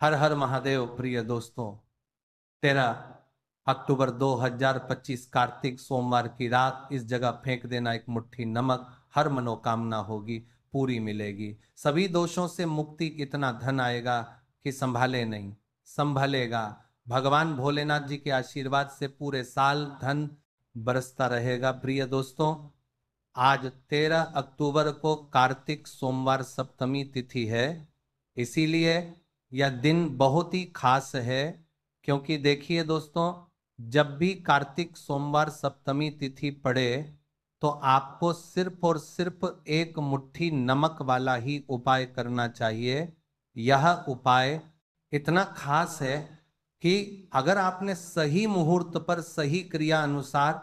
हर हर महादेव। प्रिय दोस्तों, 13 अक्टूबर 2025 कार्तिक सोमवार की रात इस जगह फेंक देना एक मुट्ठी नमक, हर मनोकामना होगी पूरी मिलेगी। सभी दोषों से मुक्ति, इतना धन आएगा कि संभाले नहीं, संभलेगा। भगवान भोलेनाथ जी के आशीर्वाद से पूरे साल धन बरसता रहेगा। प्रिय दोस्तों, आज 13 अक्टूबर को कार्तिक सोमवार सप्तमी तिथि है। इसीलिए यह दिन बहुत ही खास है, क्योंकि देखिए दोस्तों, जब भी कार्तिक सोमवार सप्तमी तिथि पड़े तो आपको सिर्फ और सिर्फ एक मुट्ठी नमक वाला ही उपाय करना चाहिए। यह उपाय इतना खास है कि अगर आपने सही मुहूर्त पर सही क्रिया अनुसार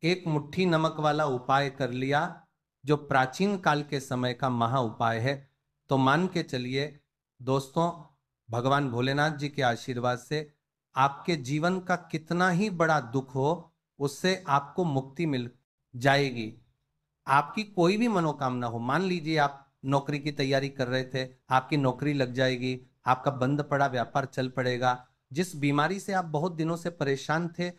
एक मुट्ठी नमक वाला उपाय कर लिया, जो प्राचीन काल के समय का महा उपाय है, तो मान के चलिए दोस्तों, भगवान भोलेनाथ जी के आशीर्वाद से आपके जीवन का कितना ही बड़ा दुख हो, उससे आपको मुक्ति मिल जाएगी। आपकी कोई भी मनोकामना हो, मान लीजिए आप नौकरी की तैयारी कर रहे थे, आपकी नौकरी लग जाएगी, आपका बंद पड़ा व्यापार चल पड़ेगा। जिस बीमारी से आप बहुत दिनों से परेशान थे,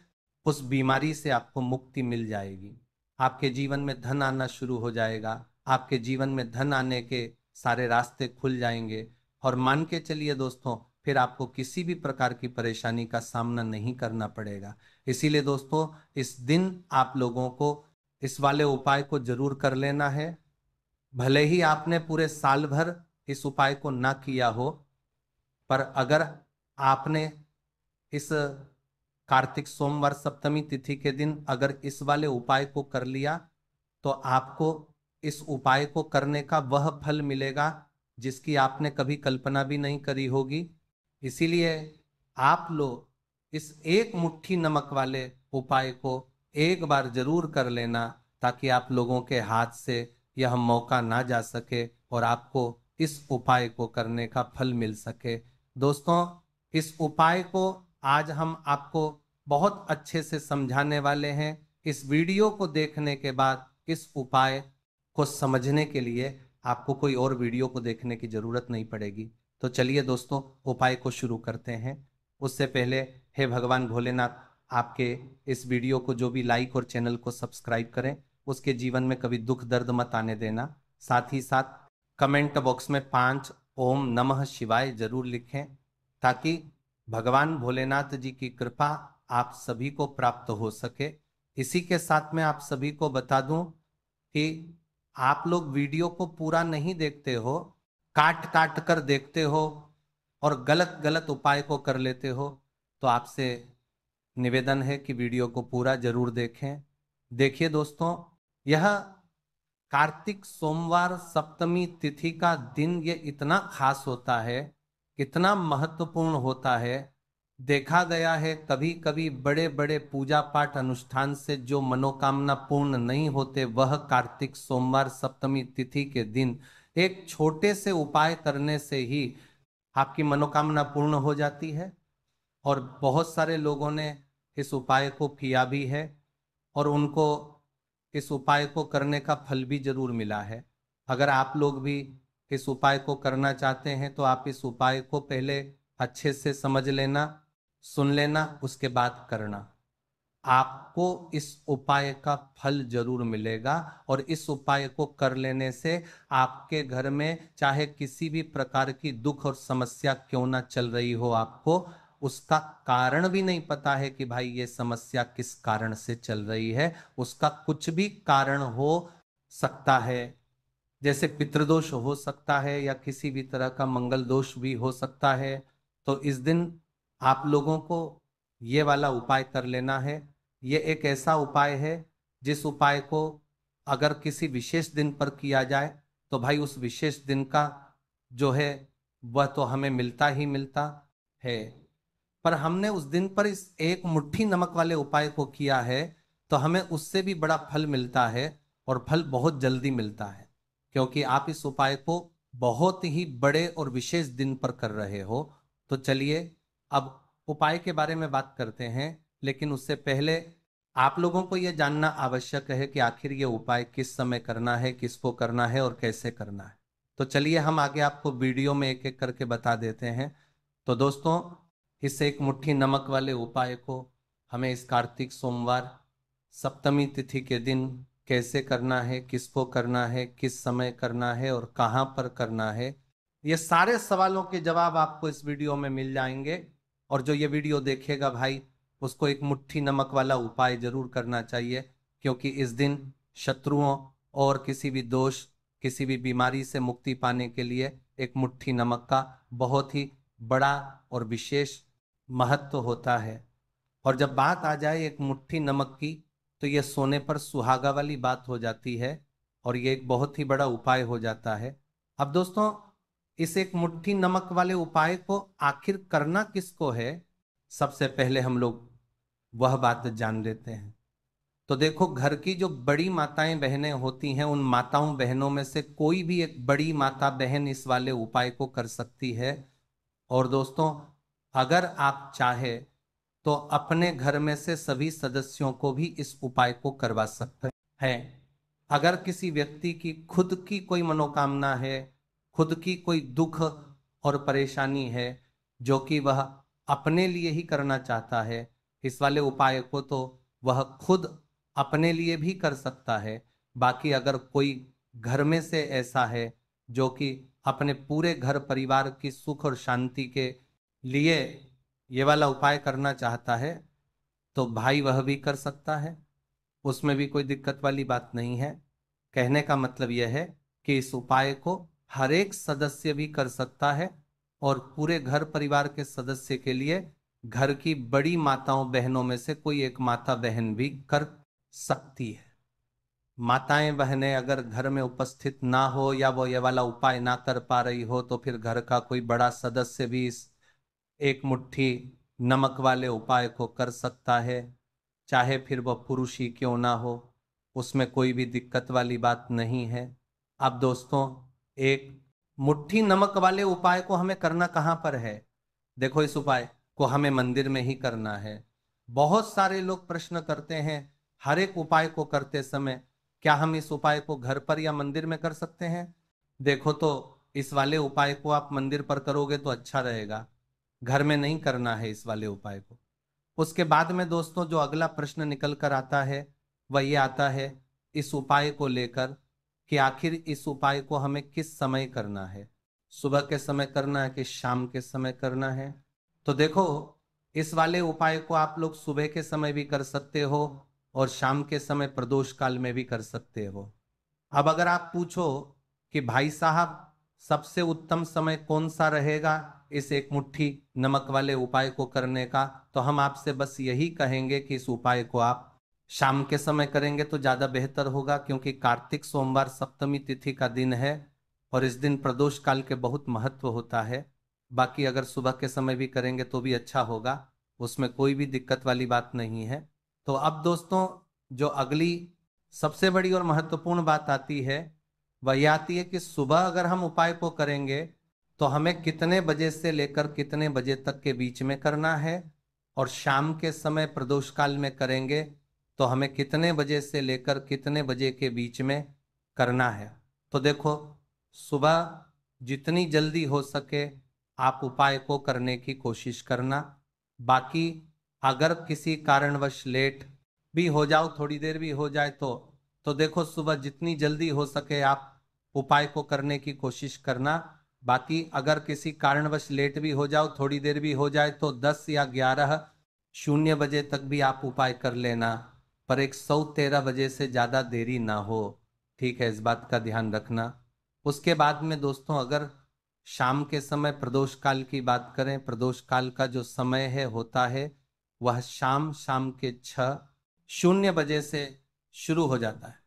उस बीमारी से आपको मुक्ति मिल जाएगी। आपके जीवन में धन आना शुरू हो जाएगा, आपके जीवन में धन आने के सारे रास्ते खुल जाएंगे। और मान के चलिए दोस्तों, फिर आपको किसी भी प्रकार की परेशानी का सामना नहीं करना पड़ेगा। इसीलिए दोस्तों, इस दिन आप लोगों को इस वाले उपाय को जरूर कर लेना है। भले ही आपने पूरे साल भर इस उपाय को ना किया हो, पर अगर आपने इस कार्तिक सोमवार सप्तमी तिथि के दिन अगर इस वाले उपाय को कर लिया, तो आपको इस उपाय को करने का वह फल मिलेगा जिसकी आपने कभी कल्पना भी नहीं करी होगी। इसीलिए आप लोग इस एक मुट्ठी नमक वाले उपाय को एक बार जरूर कर लेना, ताकि आप लोगों के हाथ से यह मौका ना जा सके और आपको इस उपाय को करने का फल मिल सके। दोस्तों, इस उपाय को आज हम आपको बहुत अच्छे से समझाने वाले हैं। इस वीडियो को देखने के बाद इस उपाय को समझने के लिए आपको कोई और वीडियो को देखने की जरूरत नहीं पड़ेगी। तो चलिए दोस्तों, उपाय को शुरू करते हैं। उससे पहले, हे भगवान भोलेनाथ, आपके इस वीडियो को जो भी लाइक और चैनल को सब्सक्राइब करें, उसके जीवन में कभी दुख दर्द मत आने देना। साथ ही साथ कमेंट बॉक्स में 5 ओम नमः शिवाय जरूर लिखें, ताकि भगवान भोलेनाथ जी की कृपा आप सभी को प्राप्त हो सके। इसी के साथ में आप सभी को बता दूं कि आप लोग वीडियो को पूरा नहीं देखते हो, काट काट कर देखते हो और गलत गलत उपाय को कर लेते हो। तो आपसे निवेदन है कि वीडियो को पूरा जरूर देखें। देखिए दोस्तों, यह कार्तिक सोमवार सप्तमी तिथि का दिन ये इतना खास होता है, इतना महत्वपूर्ण होता है। देखा गया है कभी कभी बड़े बड़े पूजा पाठ अनुष्ठान से जो मनोकामना पूर्ण नहीं होते, वह कार्तिक सोमवार सप्तमी तिथि के दिन एक छोटे से उपाय करने से ही आपकी मनोकामना पूर्ण हो जाती है। और बहुत सारे लोगों ने इस उपाय को किया भी है, और उनको इस उपाय को करने का फल भी जरूर मिला है। अगर आप लोग भी इस उपाय को करना चाहते हैं, तो आप इस उपाय को पहले अच्छे से समझ लेना, सुन लेना, उसके बाद करना। आपको इस उपाय का फल जरूर मिलेगा। और इस उपाय को कर लेने से आपके घर में चाहे किसी भी प्रकार की दुख और समस्या क्यों ना चल रही हो, आपको उसका कारण भी नहीं पता है कि भाई ये समस्या किस कारण से चल रही है, उसका कुछ भी कारण हो सकता है। जैसे पितृदोष हो सकता है, या किसी भी तरह का मंगल दोष भी हो सकता है। तो इस दिन आप लोगों को ये वाला उपाय कर लेना है। ये एक ऐसा उपाय है जिस उपाय को अगर किसी विशेष दिन पर किया जाए, तो भाई उस विशेष दिन का जो है वह तो हमें मिलता ही मिलता है। पर हमने उस दिन पर इस एक मुट्ठी नमक वाले उपाय को किया है, तो हमें उससे भी बड़ा फल मिलता है, और फल बहुत जल्दी मिलता है, क्योंकि आप इस उपाय को बहुत ही बड़े और विशेष दिन पर कर रहे हो। तो चलिए, अब उपाय के बारे में बात करते हैं। लेकिन उससे पहले आप लोगों को यह जानना आवश्यक है कि आखिर ये उपाय किस समय करना है, किसको करना है और कैसे करना है। तो चलिए, हम आगे आपको वीडियो में एक एक करके बता देते हैं। तो दोस्तों, इस एक मुट्ठी नमक वाले उपाय को हमें इस कार्तिक सोमवार सप्तमी तिथि के दिन कैसे करना है, किसको करना है, किस समय करना है और कहाँ पर करना है, ये सारे सवालों के जवाब आपको इस वीडियो में मिल जाएंगे। और जो ये वीडियो देखेगा भाई, उसको एक मुट्ठी नमक वाला उपाय जरूर करना चाहिए, क्योंकि इस दिन शत्रुओं और किसी भी दोष, किसी भी बीमारी से मुक्ति पाने के लिए एक मुट्ठी नमक का बहुत ही बड़ा और विशेष महत्व होता है। और जब बात आ जाए एक मुट्ठी नमक की, तो यह सोने पर सुहागा वाली बात हो जाती है और ये एक बहुत ही बड़ा उपाय हो जाता है। अब दोस्तों, इस एक मुट्ठी नमक वाले उपाय को आखिर करना किसको है, सबसे पहले हम लोग वह बात जान लेते हैं। तो देखो, घर की जो बड़ी माताएं बहनें होती हैं, उन माताओं बहनों में से कोई भी एक बड़ी माता बहन इस वाले उपाय को कर सकती है। और दोस्तों, अगर आप चाहे तो अपने घर में से सभी सदस्यों को भी इस उपाय को करवा सकते हैं। अगर किसी व्यक्ति की खुद की कोई मनोकामना है, खुद की कोई दुख और परेशानी है, जो कि वह अपने लिए ही करना चाहता है, इस वाले उपाय को तो वह खुद अपने लिए भी कर सकता है। बाकी अगर कोई घर में से ऐसा है जो कि अपने पूरे घर परिवार की सुख और शांति के लिए ये वाला उपाय करना चाहता है, तो भाई वह भी कर सकता है, उसमें भी कोई दिक्कत वाली बात नहीं है। कहने का मतलब यह है कि इस उपाय को हर एक सदस्य भी कर सकता है और पूरे घर परिवार के सदस्य के लिए घर की बड़ी माताओं बहनों में से कोई एक माता बहन भी कर सकती है। माताएं बहनें अगर घर में उपस्थित ना हो या वो ये वाला उपाय ना कर पा रही हो, तो फिर घर का कोई बड़ा सदस्य भी इस एक मुट्ठी नमक वाले उपाय को कर सकता है, चाहे फिर वह पुरुष ही क्यों ना हो, उसमें कोई भी दिक्कत वाली बात नहीं है। अब दोस्तों, एक मुट्ठी नमक वाले उपाय को हमें करना कहाँ पर है? देखो, इस उपाय को हमें मंदिर में ही करना है। बहुत सारे लोग प्रश्न करते हैं हर एक उपाय को करते समय, क्या हम इस उपाय को घर पर या मंदिर में कर सकते हैं? देखो, तो इस वाले उपाय को आप मंदिर पर करोगे तो अच्छा रहेगा, घर में नहीं करना है इस वाले उपाय को। उसके बाद में दोस्तों, जो अगला प्रश्न निकल कर आता है वह ये आता है इस उपाय को लेकर कि आखिर इस उपाय को हमें किस समय करना है, सुबह के समय करना है कि शाम के समय करना है? तो देखो, इस वाले उपाय को आप लोग सुबह के समय भी कर सकते हो और शाम के समय प्रदोष काल में भी कर सकते हो। अब अगर आप पूछो कि भाई साहब, सबसे उत्तम समय कौन सा रहेगा इस एक मुट्ठी नमक वाले उपाय को करने का, तो हम आपसे बस यही कहेंगे कि इस उपाय को आप शाम के समय करेंगे तो ज्यादा बेहतर होगा, क्योंकि कार्तिक सोमवार सप्तमी तिथि का दिन है और इस दिन प्रदोष काल के बहुत महत्व होता है। बाकी अगर सुबह के समय भी करेंगे तो भी अच्छा होगा, उसमें कोई भी दिक्कत वाली बात नहीं है। तो अब दोस्तों, जो अगली सबसे बड़ी और महत्वपूर्ण बात आती है वह यह आती है कि सुबह अगर हम उपाय को करेंगे तो हमें कितने बजे से लेकर कितने बजे तक के बीच में करना है, और शाम के समय प्रदोष काल में करेंगे तो हमें कितने बजे से लेकर कितने बजे के बीच में करना है। तो देखो, सुबह जितनी जल्दी हो सके आप उपाय को करने की कोशिश करना। बाकी अगर किसी कारणवश लेट भी हो जाओ, थोड़ी देर भी हो जाए, तो देखो, सुबह जितनी जल्दी हो सके आप उपाय को करने की कोशिश करना। बाकी अगर किसी कारणवश लेट भी हो जाओ, थोड़ी देर भी हो जाए, तो 10 या 11:00 तक भी आप उपाय कर लेना, पर 113 बजे से ज्यादा देरी ना हो। ठीक है, इस बात का ध्यान रखना। उसके बाद में दोस्तों, अगर शाम के समय प्रदोष काल की बात करें, प्रदोष काल का जो समय है होता है वह शाम शाम के 6:00 से शुरू हो जाता है।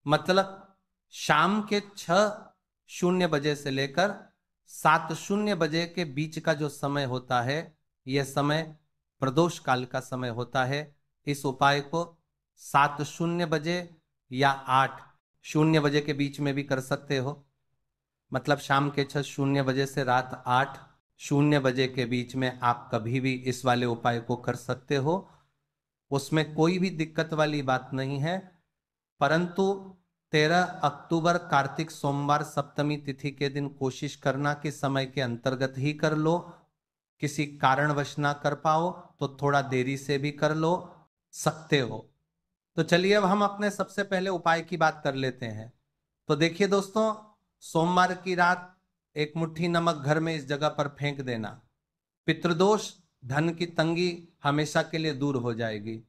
मतलब शाम के 6:00 से लेकर 7:00 के बीच का जो समय होता है, यह समय प्रदोष काल का समय होता है। इस उपाय को 7:00 या 8:00 के बीच में भी कर सकते हो। मतलब शाम के 6:00 से रात 8:00 के बीच में आप कभी भी इस वाले उपाय को कर सकते हो, उसमें कोई भी दिक्कत वाली बात नहीं है। परंतु 13 अक्टूबर कार्तिक सोमवार सप्तमी तिथि के दिन कोशिश करना कि समय के अंतर्गत ही कर लो, किसी कारणवश ना कर पाओ तो थोड़ा देरी से भी कर लो सकते हो। तो चलिए अब हम अपने सबसे पहले उपाय की बात कर लेते हैं। तो देखिए दोस्तों, सोमवार की रात एक मुट्ठी नमक घर में इस जगह पर फेंक देना। पितृदोष, धन की तंगी हमेशा के लिए दूर हो जाएगी।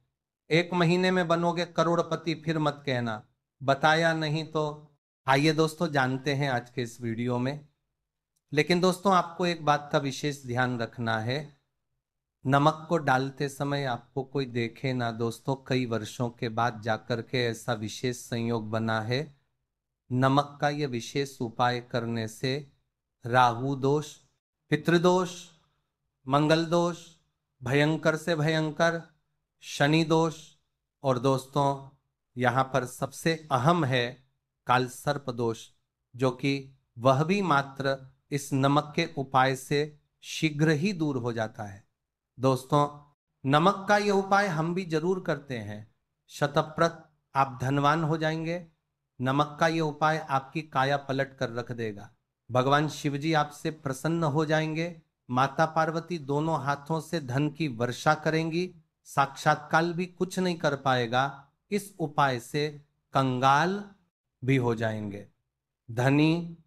1 महीने में बनोगे करोड़पति, फिर मत कहना बताया नहीं तो। आइए दोस्तों जानते हैं आज के इस वीडियो में। लेकिन दोस्तों आपको एक बात का विशेष ध्यान रखना है, नमक को डालते समय आपको कोई देखे ना दोस्तों। कई वर्षों के बाद जाकर के ऐसा विशेष संयोग बना है। नमक का यह विशेष उपाय करने से राहु दोष, पितृदोष, मंगल दोष, भयंकर से भयंकर शनि दोष, और दोस्तों यहाँ पर सबसे अहम है काल सर्प दोष, जो कि वह भी मात्र इस नमक के उपाय से शीघ्र ही दूर हो जाता है। दोस्तों नमक का यह उपाय हम भी जरूर करते हैं। शतप्रत आप धनवान हो जाएंगे। नमक का यह उपाय आपकी काया पलट कर रख देगा। भगवान शिव जी आपसे प्रसन्न हो जाएंगे। माता पार्वती दोनों हाथों से धन की वर्षा करेंगी। साक्षात काल भी कुछ नहीं कर पाएगा। इस उपाय से कंगाल भी हो जाएंगे। धनी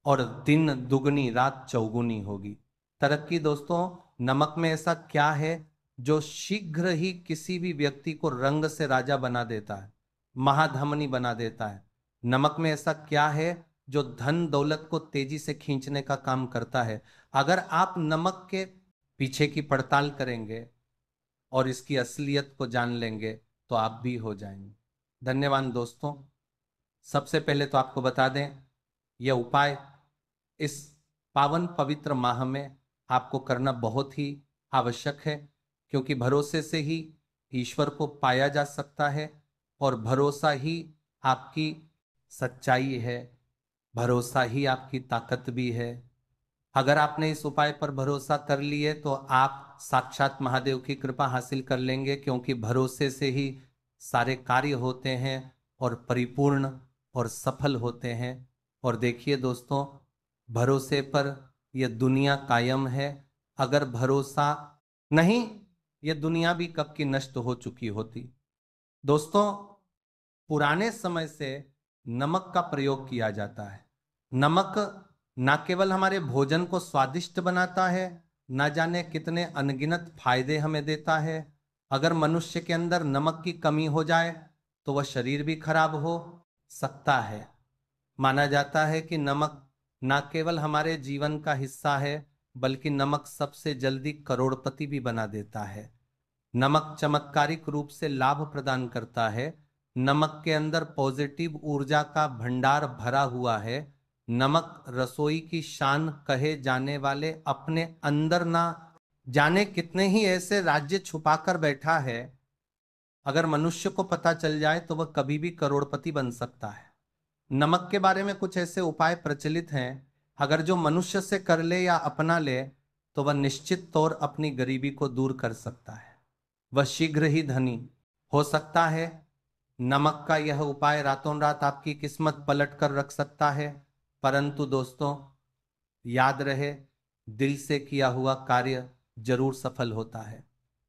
और दिन दुगनी रात चौगुनी होगी। तरक्की दोस्तों, नमक में ऐसा क्या है जो शीघ्र ही किसी भी व्यक्ति को रंग से राजा बना देता है, महाधमनी बना देता है। नमक में ऐसा क्या है जो धन दौलत को तेजी से खींचने का काम करता है। अगर आप नमक के पीछे की पड़ताल करेंगे और इसकी असलियत को जान लेंगे तो आप भी हो जाएंगे। धन्यवाद दोस्तों। सबसे पहले तो आपको बता दें, यह उपाय इस पावन पवित्र माह में आपको करना बहुत ही आवश्यक है, क्योंकि भरोसे से ही ईश्वर को पाया जा सकता है और भरोसा ही आपकी सच्चाई है, भरोसा ही आपकी ताकत भी है। अगर आपने इस उपाय पर भरोसा कर लिए तो आप साक्षात महादेव की कृपा हासिल कर लेंगे, क्योंकि भरोसे से ही सारे कार्य होते हैं और परिपूर्ण और सफल होते हैं। और देखिए दोस्तों, भरोसे पर यह दुनिया कायम है। अगर भरोसा नहीं, यह दुनिया भी कब की नष्ट हो चुकी होती। दोस्तों पुराने समय से नमक का प्रयोग किया जाता है। नमक न केवल हमारे भोजन को स्वादिष्ट बनाता है, न जाने कितने अनगिनत फायदे हमें देता है। अगर मनुष्य के अंदर नमक की कमी हो जाए तो वह शरीर भी खराब हो सकता है। माना जाता है कि नमक न केवल हमारे जीवन का हिस्सा है, बल्कि नमक सबसे जल्दी करोड़पति भी बना देता है। नमक चमत्कारिक रूप से लाभ प्रदान करता है। नमक के अंदर पॉजिटिव ऊर्जा का भंडार भरा हुआ है। नमक रसोई की शान कहे जाने वाले अपने अंदर ना जाने कितने ही ऐसे राज्य छुपाकर बैठा है। अगर मनुष्य को पता चल जाए तो वह कभी भी करोड़पति बन सकता है। नमक के बारे में कुछ ऐसे उपाय प्रचलित हैं, अगर जो मनुष्य से कर ले या अपना ले तो वह निश्चित तौर अपनी गरीबी को दूर कर सकता है, वह शीघ्र ही धनी हो सकता है। नमक का यह उपाय रातों रात आपकी किस्मत पलट कर रख सकता है। परंतु दोस्तों याद रहे, दिल से किया हुआ कार्य जरूर सफल होता है।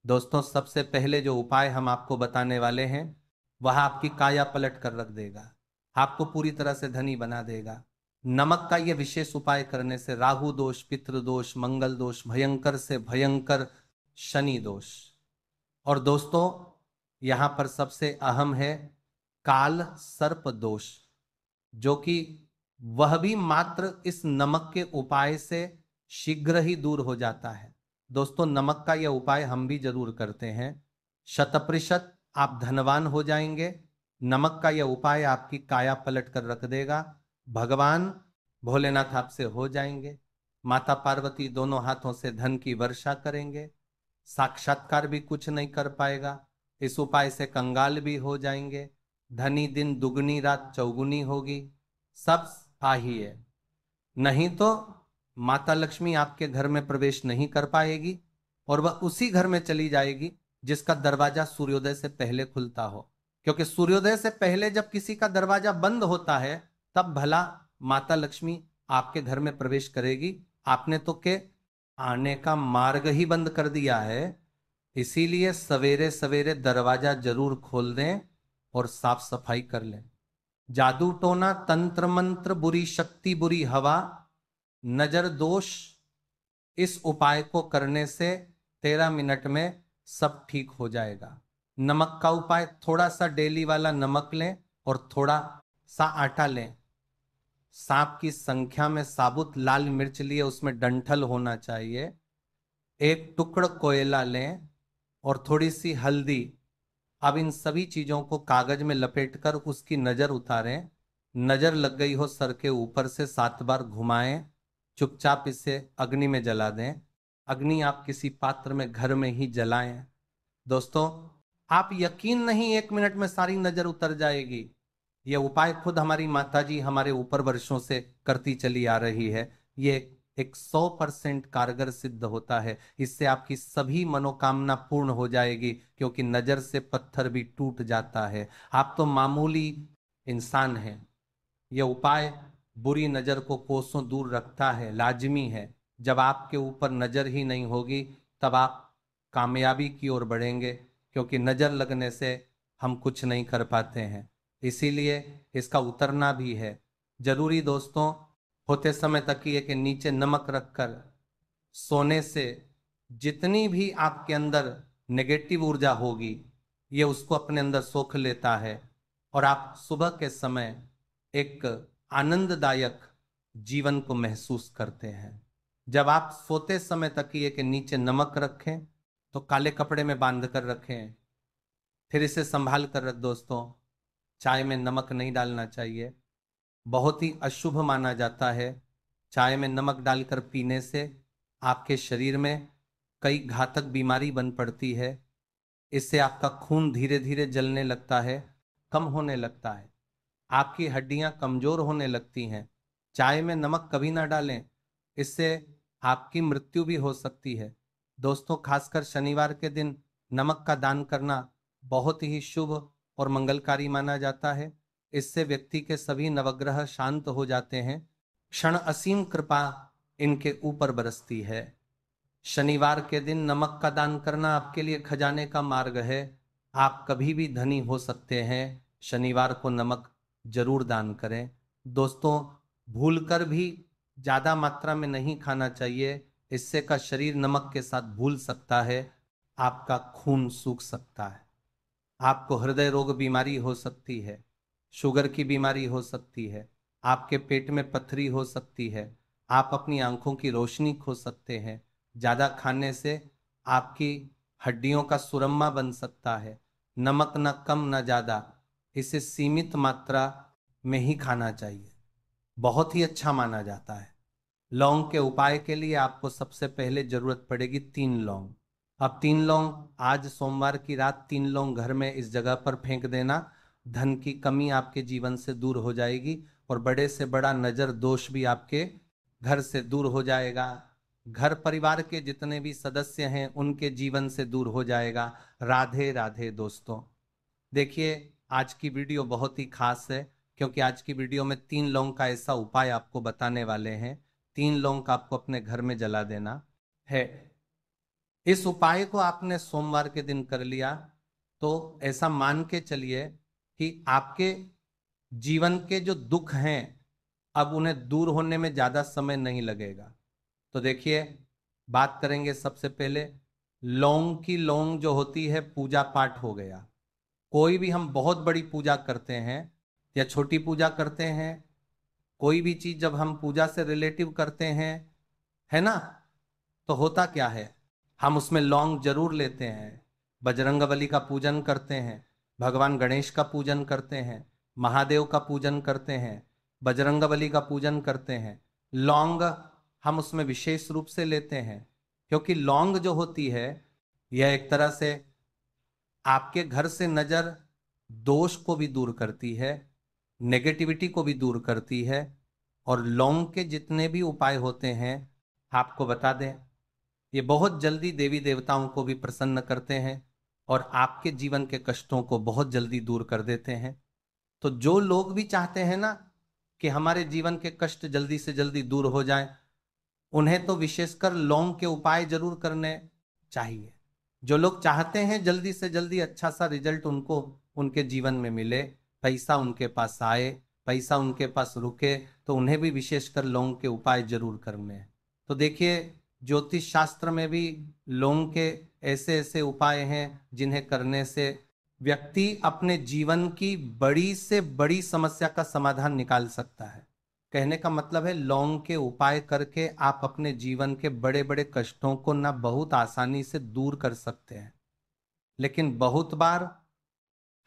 दोस्तों सबसे पहले जो उपाय हम आपको बताने वाले हैं वह आपकी काया पलट कर रख देगा, आपको पूरी तरह से धनी बना देगा। नमक का यह विशेष उपाय करने से राहु दोष, पितृदोष, मंगल दोष, भयंकर से भयंकर शनि दोष, और दोस्तों यहां पर सबसे अहम है काल सर्प दोष, जो कि वह भी मात्र इस नमक के उपाय से शीघ्र ही दूर हो जाता है। दोस्तों नमक का यह उपाय हम भी जरूर करते हैं। 100% आप धनवान हो जाएंगे। नमक का यह उपाय आपकी काया पलट कर रख देगा। भगवान भोलेनाथ आपसे हो जाएंगे। माता पार्वती दोनों हाथों से धन की वर्षा करेंगे। साक्षात्कार भी कुछ नहीं कर पाएगा। इस उपाय से कंगाल भी हो जाएंगे। धनी दिन दुगनी रात चौगुनी होगी। सब ही है। नहीं तो माता लक्ष्मी आपके घर में प्रवेश नहीं कर पाएगी और वह उसी घर में चली जाएगी जिसका दरवाजा सूर्योदय से पहले खुलता हो, क्योंकि सूर्योदय से पहले जब किसी का दरवाजा बंद होता है तब भला माता लक्ष्मी आपके घर में प्रवेश करेगी। आपने तो के आने का मार्ग ही बंद कर दिया है। इसीलिए सवेरे सवेरे दरवाजा जरूर खोल दें और साफ सफाई कर लें। जादू टोना, तंत्र मंत्र, बुरी शक्ति, बुरी हवा, नजर दोष, इस उपाय को करने से 13 मिनट में सब ठीक हो जाएगा। नमक का उपाय, थोड़ा सा डेली वाला नमक लें और थोड़ा सा आटा लें। सांप की संख्या में साबुत लाल मिर्च लिए, उसमें डंठल होना चाहिए। एक टुकड़ा कोयला लें और थोड़ी सी हल्दी। अब इन सभी चीजों को कागज में लपेटकर उसकी नजर उतारें। नजर लग गई हो सर के ऊपर से 7 बार घुमाएं। चुपचाप इसे अग्नि में जला दें। अग्नि आप किसी पात्र में घर में ही जलाएं। दोस्तों, आप यकीन नहीं, 1 मिनट में सारी नजर उतर जाएगी। यह उपाय खुद हमारी माताजी हमारे ऊपर वर्षों से करती चली आ रही है। ये एक 100% कारगर सिद्ध होता है। इससे आपकी सभी मनोकामना पूर्ण हो जाएगी, क्योंकि नजर से पत्थर भी टूट जाता है। आप तो मामूली इंसान हैं। यह उपाय बुरी नजर को कोसों दूर रखता है, लाजमी है। जब आपके ऊपर नजर ही नहीं होगी, तब आप कामयाबी की ओर बढ़ेंगे, क्योंकि नजर लगने से हम कुछ नहीं कर पाते हैं। इसीलिए इसका उतरना भी है जरूरी। दोस्तों, होते समय तकिए के नीचे नमक रखकर सोने से जितनी भी आपके अंदर नेगेटिव ऊर्जा होगी, ये उसको अपने अंदर सोख लेता है और आप सुबह के समय एक आनंददायक जीवन को महसूस करते हैं। जब आप सोते समय तकिए के नीचे नमक रखें तो काले कपड़े में बांध कर रखें, फिर इसे संभाल कर रख। दोस्तों, चाय में नमक नहीं डालना चाहिए, बहुत ही अशुभ माना जाता है। चाय में नमक डालकर पीने से आपके शरीर में कई घातक बीमारी बन पड़ती है। इससे आपका खून धीरे धीरे जलने लगता है, कम होने लगता है, आपकी हड्डियां कमजोर होने लगती हैं। चाय में नमक कभी ना डालें, इससे आपकी मृत्यु भी हो सकती है। दोस्तों, खासकर शनिवार के दिन नमक का दान करना बहुत ही शुभ और मंगलकारी माना जाता है। इससे व्यक्ति के सभी नवग्रह शांत हो जाते हैं। क्षण असीम कृपा इनके ऊपर बरसती है। शनिवार के दिन नमक का दान करना आपके लिए खजाने का मार्ग है। आप कभी भी धनी हो सकते हैं। शनिवार को नमक जरूर दान करें। दोस्तों, भूलकर भी ज्यादा मात्रा में नहीं खाना चाहिए। इससे का शरीर नमक के साथ भूल सकता है, आपका खून सूख सकता है, आपको हृदय रोग बीमारी हो सकती है, शुगर की बीमारी हो सकती है, आपके पेट में पथरी हो सकती है, आप अपनी आंखों की रोशनी खो सकते हैं। ज्यादा खाने से आपकी हड्डियों का सुरम्मा बन सकता है। नमक न कम न ज्यादा, इसे सीमित मात्रा में ही खाना चाहिए, बहुत ही अच्छा माना जाता है। लौंग के उपाय के लिए आपको सबसे पहले जरूरत पड़ेगी 3 लौंग। अब 3 लौंग, आज सोमवार की रात 3 लौंग घर में इस जगह पर फेंक देना। धन की कमी आपके जीवन से दूर हो जाएगी और बड़े से बड़ा नजर दोष भी आपके घर से दूर हो जाएगा। घर परिवार के जितने भी सदस्य हैं उनके जीवन से दूर हो जाएगा। राधे राधे दोस्तों। देखिए, आज की वीडियो बहुत ही खास है, क्योंकि आज की वीडियो में 3 लौंग का ऐसा उपाय आपको बताने वाले हैं। 3 लौंग का आपको अपने घर में जला देना है। इस उपाय को आपने सोमवार के दिन कर लिया तो ऐसा मान के चलिए कि आपके जीवन के जो दुख हैं, अब उन्हें दूर होने में ज्यादा समय नहीं लगेगा। तो देखिए, बात करेंगे सबसे पहले लौंग की। लौंग जो होती है, पूजा पाठ हो गया। कोई भी हम बहुत बड़ी पूजा करते हैं या छोटी पूजा करते हैं, कोई भी चीज जब हम पूजा से रिलेटिव करते हैं, है ना, तो होता क्या है, हम उसमें लौंग जरूर लेते हैं। बजरंगबली का पूजन करते हैं, भगवान गणेश का पूजन करते हैं, महादेव का पूजन करते हैं, बजरंगबली का पूजन करते हैं। लौंग हम उसमें विशेष रूप से लेते हैं, क्योंकि लौंग जो होती है, यह एक तरह से आपके घर से नजर दोष को भी दूर करती है, नेगेटिविटी को भी दूर करती है। और लौंग के जितने भी उपाय होते हैं, आपको बता दें, ये बहुत जल्दी देवी देवताओं को भी प्रसन्न करते हैं और आपके जीवन के कष्टों को बहुत जल्दी दूर कर देते हैं। तो जो लोग भी चाहते हैं ना कि हमारे जीवन के कष्ट जल्दी से जल्दी दूर हो जाएं, उन्हें तो विशेषकर लौंग के उपाय जरूर करने चाहिए। जो लोग चाहते हैं जल्दी से जल्दी अच्छा सा रिजल्ट उनको उनके जीवन में मिले, पैसा उनके पास आए, पैसा उनके पास रुके, तो उन्हें भी विशेषकर लौंग के उपाय जरूर करने हैं। तो देखिए, ज्योतिष शास्त्र में भी लौंग के ऐसे ऐसे उपाय हैं जिन्हें करने से व्यक्ति अपने जीवन की बड़ी से बड़ी समस्या का समाधान निकाल सकता है। कहने का मतलब है, लौंग के उपाय करके आप अपने जीवन के बड़े बड़े कष्टों को ना बहुत आसानी से दूर कर सकते हैं। लेकिन बहुत बार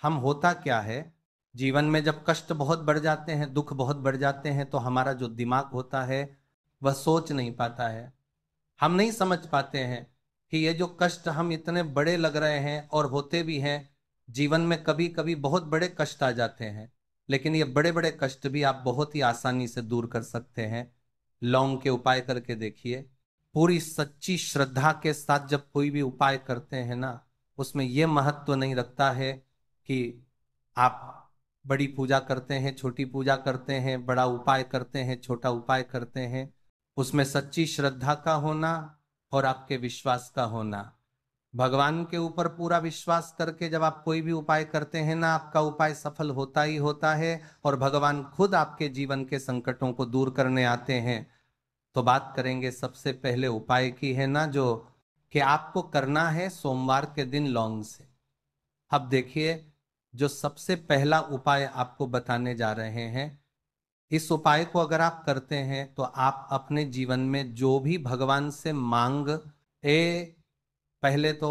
हम होता क्या है, जीवन में जब कष्ट बहुत बढ़ जाते हैं, दुख बहुत बढ़ जाते हैं, तो हमारा जो दिमाग होता है वह सोच नहीं पाता है। हम नहीं समझ पाते हैं कि ये जो कष्ट हम इतने बड़े लग रहे हैं और होते भी हैं, जीवन में कभी कभी बहुत बड़े कष्ट आ जाते हैं, लेकिन ये बड़े बड़े कष्ट भी आप बहुत ही आसानी से दूर कर सकते हैं। लौंग के उपाय करके देखिए। पूरी सच्ची श्रद्धा के साथ जब कोई भी उपाय करते हैं ना, उसमें यह महत्व नहीं रखता है कि आप बड़ी पूजा करते हैं, छोटी पूजा करते हैं, बड़ा उपाय करते हैं, छोटा उपाय करते हैं। उसमें सच्ची श्रद्धा का होना और आपके विश्वास का होना। भगवान के ऊपर पूरा विश्वास करके जब आप कोई भी उपाय करते हैं ना, आपका उपाय सफल होता ही होता है और भगवान खुद आपके जीवन के संकटों को दूर करने आते हैं। तो बात करेंगे सबसे पहले उपाय की, है ना, जो कि आपको करना है सोमवार के दिन लौंग से। अब देखिए, जो सबसे पहला उपाय आपको बताने जा रहे हैं, इस उपाय को अगर आप करते हैं तो आप अपने जीवन में जो भी भगवान से मांग ए पहले तो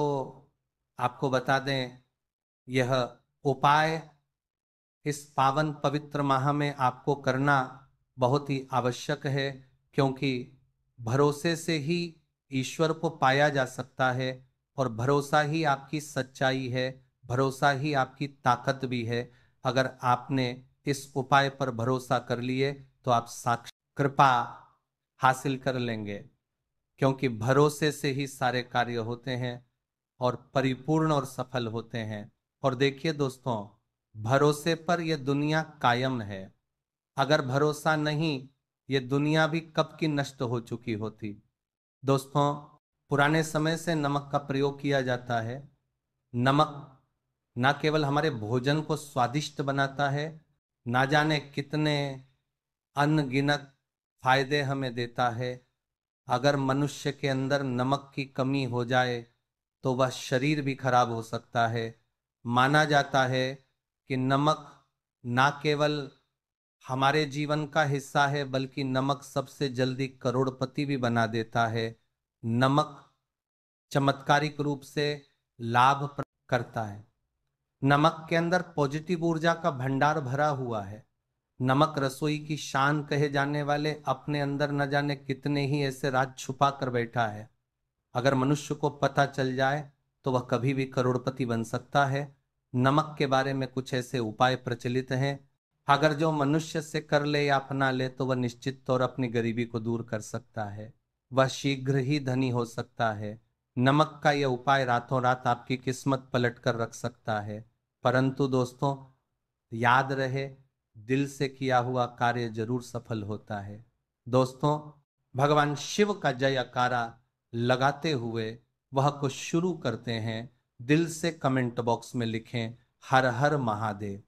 आपको बता दें, यह उपाय इस पावन पवित्र माह में आपको करना बहुत ही आवश्यक है, क्योंकि भरोसे से ही ईश्वर को पाया जा सकता है और भरोसा ही आपकी सच्चाई है, भरोसा ही आपकी ताकत भी है। अगर आपने इस उपाय पर भरोसा कर लिए तो आप साक्षात कृपा हासिल कर लेंगे, क्योंकि भरोसे से ही सारे कार्य होते हैं और परिपूर्ण और सफल होते हैं। और देखिए दोस्तों, भरोसे पर यह दुनिया कायम है। अगर भरोसा नहीं, ये दुनिया भी कब की नष्ट हो चुकी होती। दोस्तों, पुराने समय से नमक का प्रयोग किया जाता है। नमक ना केवल हमारे भोजन को स्वादिष्ट बनाता है, ना जाने कितने अनगिनत फायदे हमें देता है। अगर मनुष्य के अंदर नमक की कमी हो जाए तो वह शरीर भी खराब हो सकता है। माना जाता है कि नमक ना केवल हमारे जीवन का हिस्सा है, बल्कि नमक सबसे जल्दी करोड़पति भी बना देता है। नमक चमत्कारिक रूप से लाभ प्रदान करता है। नमक के अंदर पॉजिटिव ऊर्जा का भंडार भरा हुआ है। नमक रसोई की शान कहे जाने वाले अपने अंदर न जाने कितने ही ऐसे राज छुपा कर बैठा है। अगर मनुष्य को पता चल जाए तो वह कभी भी करोड़पति बन सकता है। नमक के बारे में कुछ ऐसे उपाय प्रचलित हैं, अगर जो मनुष्य से कर ले या अपना ले तो वह निश्चित तौर अपनी गरीबी को दूर कर सकता है, वह शीघ्र ही धनी हो सकता है। नमक का यह उपाय रातों रात आपकी किस्मत पलट कर रख सकता है। परंतु दोस्तों, याद रहे, दिल से किया हुआ कार्य जरूर सफल होता है। दोस्तों, भगवान शिव का जयकारा लगाते हुए वह कुछ शुरू करते हैं। दिल से कमेंट बॉक्स में लिखें, हर हर महादेव।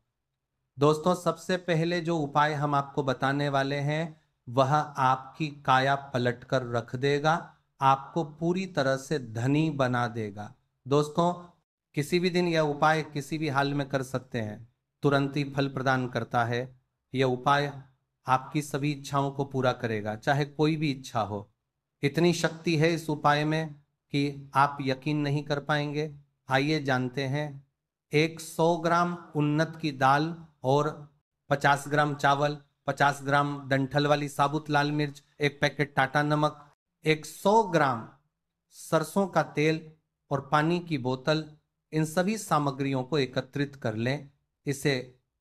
दोस्तों, सबसे पहले जो उपाय हम आपको बताने वाले हैं वह आपकी काया पलट कर रख देगा, आपको पूरी तरह से धनी बना देगा। दोस्तों, किसी भी दिन यह उपाय किसी भी हाल में कर सकते हैं, तुरंत ही फल प्रदान करता है। यह उपाय आपकी सभी इच्छाओं को पूरा करेगा, चाहे कोई भी इच्छा हो। इतनी शक्ति है इस उपाय में कि आप यकीन नहीं कर पाएंगे। आइए जानते हैं। 100 ग्राम उन्नत की दाल और 50 ग्राम चावल, 50 ग्राम डंठल वाली साबुत लाल मिर्च, एक पैकेट टाटा नमक, 100 ग्राम सरसों का तेल और पानी की बोतल, इन सभी सामग्रियों को एकत्रित कर लें। इसे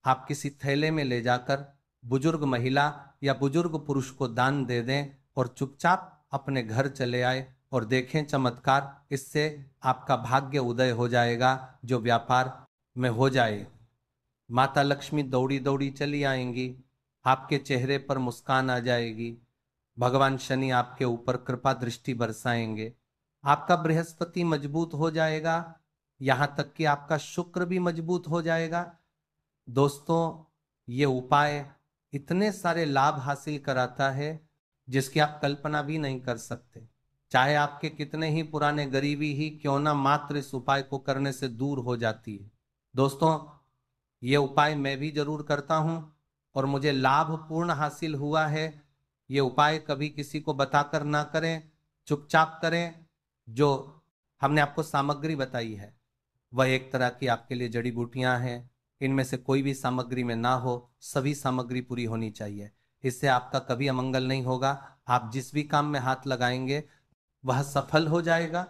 आप किसी थैले में ले जाकर बुजुर्ग महिला या बुजुर्ग पुरुष को दान दे दें और चुपचाप अपने घर चले आए और देखें चमत्कार। इससे आपका भाग्य उदय हो जाएगा, जो व्यापार में हो जाए। माता लक्ष्मी दौड़ी दौड़ी चली आएंगी, आपके चेहरे पर मुस्कान आ जाएगी। भगवान शनि आपके ऊपर कृपा दृष्टि बरसाएंगे। आपका बृहस्पति मजबूत हो जाएगा, यहां तक कि आपका शुक्र भी मजबूत हो जाएगा। दोस्तों, ये उपाय इतने सारे लाभ हासिल कराता है जिसकी आप कल्पना भी नहीं कर सकते। चाहे आपके कितने ही पुराने गरीबी ही क्यों ना, मात्र इस उपाय को करने से दूर हो जाती है। दोस्तों, ये उपाय मैं भी जरूर करता हूं और मुझे लाभ पूर्ण हासिल हुआ है। ये उपाय कभी किसी को बताकर ना करें, चुपचाप करें। जो हमने आपको सामग्री बताई है वह एक तरह की आपके लिए जड़ी बूटियां हैं। इनमें से कोई भी सामग्री में ना हो, सभी सामग्री पूरी होनी चाहिए। इससे आपका कभी अमंगल नहीं होगा। आप जिस भी काम में हाथ लगाएंगे वह सफल हो जाएगा,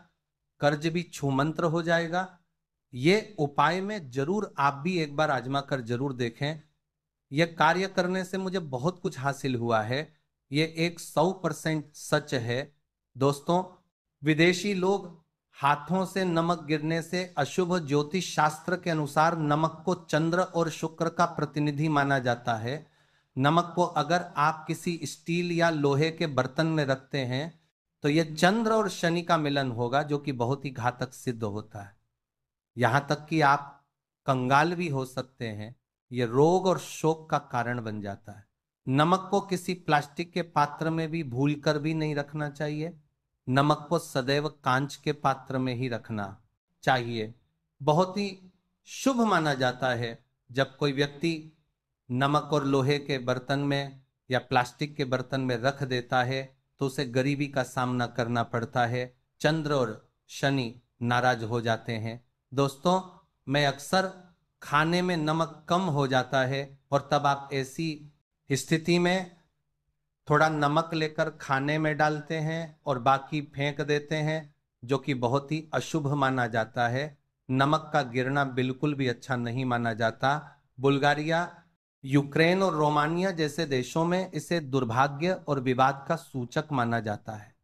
कर्ज भी छूमंत्र हो जाएगा। ये उपाय में जरूर आप भी एक बार आजमा कर जरूर देखें। यह कार्य करने से मुझे बहुत कुछ हासिल हुआ है, ये एक 100% सच है। दोस्तों, विदेशी लोग हाथों से नमक गिरने से अशुभ, ज्योतिष शास्त्र के अनुसार नमक को चंद्र और शुक्र का प्रतिनिधि माना जाता है। नमक को अगर आप किसी स्टील या लोहे के बर्तन में रखते हैं तो यह चंद्र और शनि का मिलन होगा, जो कि बहुत ही घातक सिद्ध होता है। यहां तक कि आप कंगाल भी हो सकते हैं। यह रोग और शोक का कारण बन जाता है। नमक को किसी प्लास्टिक के पात्र में भी भूल कर भी नहीं रखना चाहिए। नमक को सदैव कांच के पात्र में ही रखना चाहिए। बहुत ही शुभ माना जाता है जब कोई व्यक्ति नमक और लोहे के बर्तन में या प्लास्टिक के बर्तन में रख देता है तो उसे गरीबी का सामना करना पड़ता है। चंद्र और शनि नाराज हो जाते हैं। दोस्तों, मैं अक्सर खाने में नमक कम हो जाता है और तब आप ऐसी स्थिति में थोड़ा नमक लेकर खाने में डालते हैं और बाकी फेंक देते हैं, जो कि बहुत ही अशुभ माना जाता है। नमक का गिरना बिल्कुल भी अच्छा नहीं माना जाता। बुल्गारिया, यूक्रेन और रोमानिया जैसे देशों में इसे दुर्भाग्य और विवाद का सूचक माना जाता है।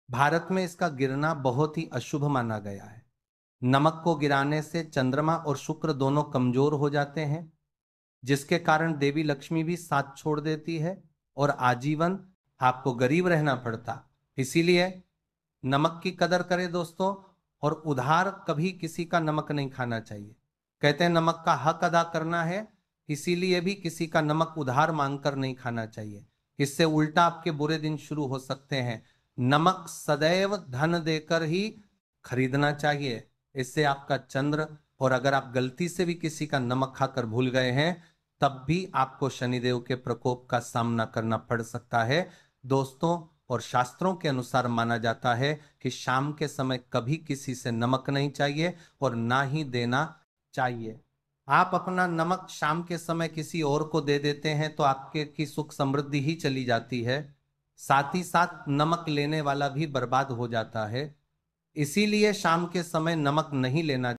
भारत में इसका गिरना बहुत ही अशुभ माना गया है। नमक को गिराने से चंद्रमा और शुक्र दोनों कमजोर हो जाते हैं, जिसके कारण देवी लक्ष्मी भी साथ छोड़ देती है और आजीवन आपको गरीब रहना पड़ता। इसीलिए नमक की कदर करें दोस्तों, और उधार कभी किसी का नमक नहीं खाना चाहिए। कहते हैं नमक का हक अदा करना है, इसीलिए भी किसी का नमक उधार मांगकर नहीं खाना चाहिए। इससे उल्टा आपके बुरे दिन शुरू हो सकते हैं। नमक सदैव धन देकर ही खरीदना चाहिए, इससे आपका चंद्र, और अगर आप गलती से भी किसी का नमक खाकर भूल गए हैं तब भी आपको शनिदेव के प्रकोप का सामना करना पड़ सकता है। दोस्तों, और शास्त्रों के अनुसार माना जाता है कि शाम के समय कभी किसी से नमक नहीं चाहिए और ना ही देना चाहिए। आप अपना नमक शाम के समय किसी और को दे देते हैं तो आपके की सुख समृद्धि ही चली जाती है, साथ ही साथ नमक लेने वाला भी बर्बाद हो जाता है। इसीलिए शाम के समय नमक नहीं लेना